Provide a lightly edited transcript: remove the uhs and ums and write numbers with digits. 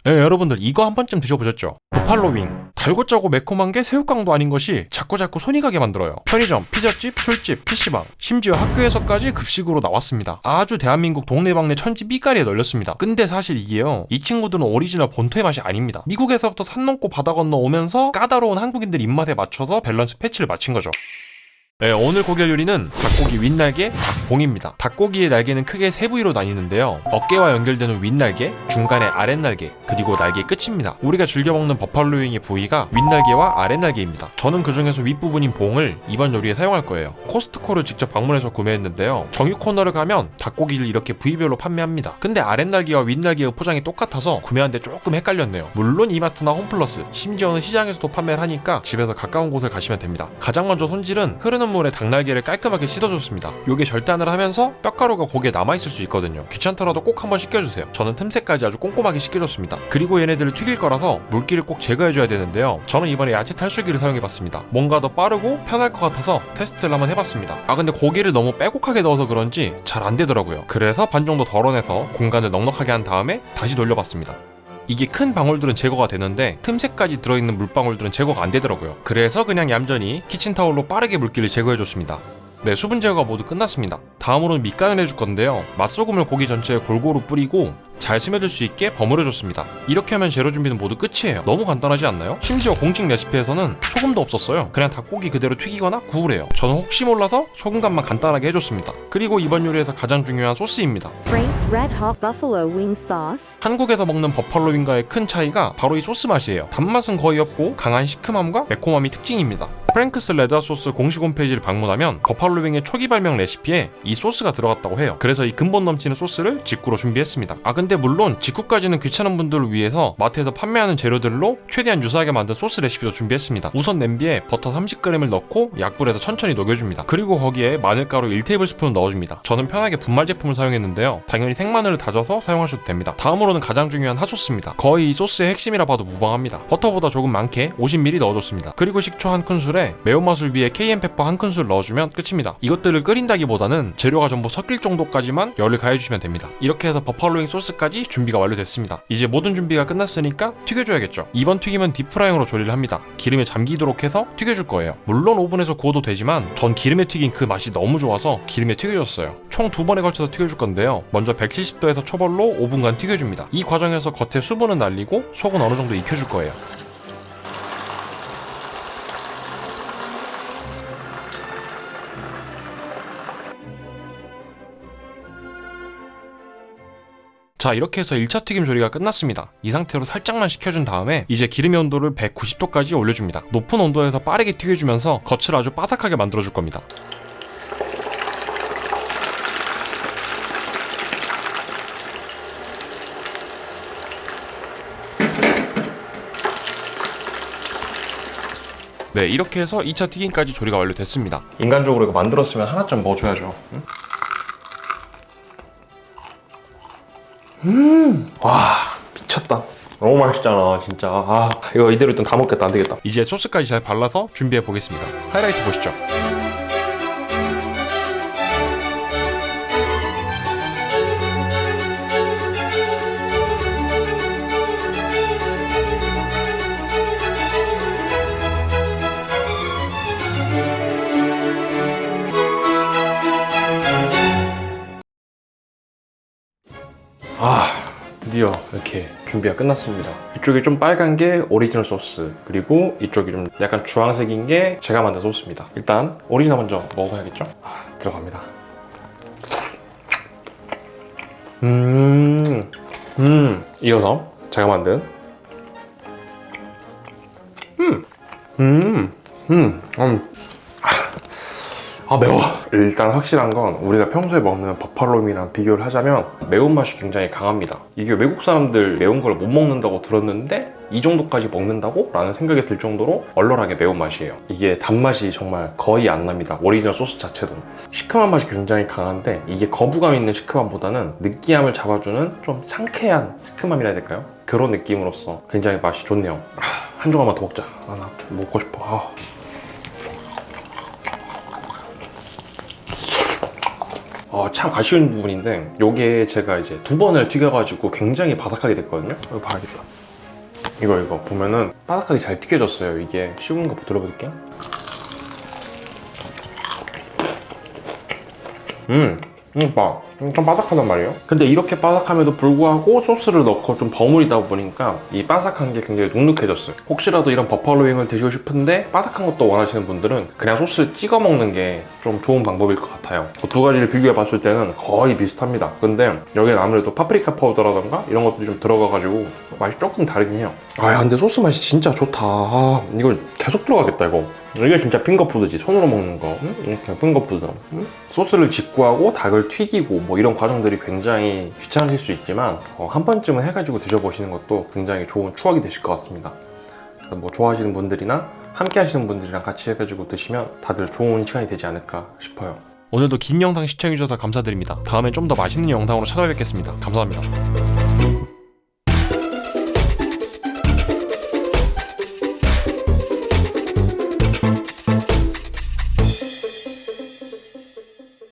여러분들 이거 한 번쯤 드셔보셨죠? 버팔로윙. 달고 짜고 매콤한 게 새우깡도 아닌 것이 자꾸자꾸 손이 가게 만들어요. 편의점, 피자집, 술집, PC방, 심지어 학교에서까지 급식으로 나왔습니다. 아주 대한민국 동네방네 천지 삐까리에 널렸습니다. 근데 사실 이게요, 이 친구들은 오리지널 본토의 맛이 아닙니다. 미국에서부터 산 넘고 바다 건너 오면서 까다로운 한국인들 입맛에 맞춰서 밸런스 패치를 맞춘 거죠. 오늘 고결 요리는 닭고기 윗날개, 닭봉입니다. 닭고기의 날개는 크게 세 부위로 나뉘는데요. 어깨와 연결되는 윗날개, 중간에 아랫날개, 그리고 날개 끝입니다. 우리가 즐겨 먹는 버팔로윙의 부위가 윗날개와 아랫날개입니다. 저는 그 중에서 윗부분인 봉을 이번 요리에 사용할 거예요. 코스트코를 직접 방문해서 구매했는데요. 정육 코너를 가면 닭고기를 이렇게 부위별로 판매합니다. 근데 아랫날개와 윗날개의 포장이 똑같아서 구매하는데 조금 헷갈렸네요. 물론 이마트나 홈플러스, 심지어는 시장에서도 판매를 하니까 집에서 가까운 곳을 가시면 됩니다. 가장 먼저 손질은 흐르는 물에 닭날개를 깔끔하게 씻어줬습니다. 요게 절단을 하면서 뼈가루가 고기에 남아있을 수 있거든요. 귀찮더라도 꼭 한번 씻겨주세요. 저는 틈새까지 아주 꼼꼼하게 씻겨줬습니다. 그리고 얘네들을 튀길 거라서 물기를 꼭 제거해줘야 되는데요. 저는 이번에 야채 탈수기를 사용해봤습니다. 뭔가 더 빠르고 편할 것 같아서 테스트를 한번 해봤습니다. 근데 고기를 너무 빼곡하게 넣어서 그런지 잘 안되더라고요. 그래서 반 정도 덜어내서 공간을 넉넉하게 한 다음에 다시 돌려봤습니다. 이게 큰 방울들은 제거가 되는데 틈새까지 들어있는 물방울들은 제거가 안 되더라고요. 그래서 그냥 얌전히 키친타올로 빠르게 물기를 제거해줬습니다. 네, 수분 제거가 모두 끝났습니다. 다음으로는 밑간을 해줄 건데요. 맛소금을 고기 전체에 골고루 뿌리고 잘 스며들 수 있게 버무려줬습니다. 이렇게 하면 재료 준비는 모두 끝이에요. 너무 간단하지 않나요? 심지어 공식 레시피에서는 소금도 없었어요. 그냥 닭고기 그대로 튀기거나 구우래요. 저는 혹시 몰라서 소금간만 간단하게 해줬습니다. 그리고 이번 요리에서 가장 중요한 소스입니다. Frank's Red Hot Buffalo Wing Sauce. 한국에서 먹는 버팔로윙과의 큰 차이가 바로 이 소스 맛이에요. 단맛은 거의 없고 강한 시큼함과 매콤함이 특징입니다. 프랭크스 레드핫 소스 공식 홈페이지를 방문하면 버팔로윙의 초기 발명 레시피에 이 소스가 들어갔다고 해요. 그래서 이 근본 넘치는 소스를 직구로 준비했습니다. 근데 물론 직구까지는 귀찮은 분들을 위해서 마트에서 판매하는 재료들로 최대한 유사하게 만든 소스 레시피도 준비했습니다. 우선 냄비에 버터 30g을 넣고 약불에서 천천히 녹여줍니다. 그리고 거기에 마늘가루 1테이블스푼 넣어줍니다. 저는 편하게 분말 제품을 사용했는데요. 당연히 생마늘을 다져서 사용하셔도 됩니다. 다음으로는 가장 중요한 핫소스입니다. 거의 이 소스의 핵심이라 봐도 무방합니다. 버터보다 조금 많게 50ml 넣어줬습니다. 그리고 식초 한 큰술에 매운맛을 위해 케이엔페퍼 한 큰술 넣어주면 끝입니다. 이것들을 끓인다기보다는 재료가 전부 섞일 정도까지만 열을 가해주면 됩니다. 이렇게 해서 버팔로잉 소스까지 준비가 완료됐습니다. 이제 모든 준비가 끝났으니까 튀겨줘야겠죠. 이번 튀김은 딥프라잉으로 조리를 합니다. 기름에 잠기도록 해서 튀겨줄 거예요. 물론 오븐에서 구워도 되지만 전 기름에 튀긴 그 맛이 너무 좋아서 기름에 튀겨줬어요. 총 2번에 걸쳐서 튀겨줄 건데요. 먼저 170도에서 초벌로 5분간 튀겨줍니다. 이 과정에서 겉에 수분은 날리고 속은 어느 정도 익혀줄 거예요. 자, 이렇게 해서 1차 튀김 조리가 끝났습니다. 이 상태로 살짝만 식혀준 다음에 이제 기름의 온도를 190도까지 올려줍니다. 높은 온도에서 빠르게 튀겨주면서 겉을 아주 바삭하게 만들어줄 겁니다. 네, 이렇게 해서 2차 튀김까지 조리가 완료됐습니다. 인간적으로 이거 만들었으면 하나쯤 먹어줘야죠. 와, 미쳤다. 너무 맛있잖아, 진짜. 이거 이대로 일단 다 먹겠다. 안 되겠다. 이제 소스까지 잘 발라서 준비해 보겠습니다. 하이라이트 보시죠. 드디어 이렇게 준비가 끝났습니다. 이쪽이 좀 빨간 게 오리지널 소스, 그리고 이쪽이 좀 약간 주황색인 게 제가 만든 소스입니다. 일단 오리지널 먼저 먹어봐야겠죠? 들어갑니다. 이어서 제가 만든 매워. 일단 확실한 건 우리가 평소에 먹는 버팔로윙이랑 비교를 하자면 매운맛이 굉장히 강합니다. 이게 외국 사람들 매운 걸 못 먹는다고 들었는데 이 정도까지 먹는다고? 라는 생각이 들 정도로 얼얼하게 매운맛이에요. 이게 단맛이 정말 거의 안 납니다. 오리지널 소스 자체도. 시큼한 맛이 굉장히 강한데 이게 거부감 있는 시큼함보다는 느끼함을 잡아주는 좀 상쾌한 시큼함이라 해야 될까요? 그런 느낌으로서 굉장히 맛이 좋네요. 한 조각만 더 먹자. 나 먹고 싶어. 참 아쉬운 부분인데 요게 제가 이제 2번을 튀겨가지고 굉장히 바삭하게 됐거든요. 이거 봐야겠다. 이거 보면은 바삭하게 잘 튀겨졌어요. 이게 식은 거 들어볼게요. 봐. 좀 바삭하단 말이에요. 근데 이렇게 바삭함에도 불구하고 소스를 넣고 좀 버무리다 보니까 이 바삭한 게 굉장히 눅눅해졌어요. 혹시라도 이런 버팔로 윙을 드시고 싶은데 바삭한 것도 원하시는 분들은 그냥 소스를 찍어 먹는 게 좀 좋은 방법일 것 같아요. 그 두 가지를 비교해 봤을 때는 거의 비슷합니다. 근데 여기는 아무래도 파프리카 파우더라던가 이런 것들이 좀 들어가가지고 맛이 조금 다르긴 해요. 근데 소스 맛이 진짜 좋다. 이걸 계속 들어가겠다 이거. 이게 진짜 핑거푸드지. 손으로 먹는 거. 이렇게 핑거푸드. 소스를 직구하고 닭을 튀기고 뭐 이런 과정들이 굉장히 귀찮으실 수 있지만 한 번쯤은 해가지고 드셔보시는 것도 굉장히 좋은 추억이 되실 것 같습니다. 뭐 좋아하시는 분들이나 함께 하시는 분들이랑 같이 해가지고 드시면 다들 좋은 시간이 되지 않을까 싶어요. 오늘도 긴 영상 시청해주셔서 감사드립니다. 다음엔 좀 더 맛있는 영상으로 찾아뵙겠습니다. 감사합니다.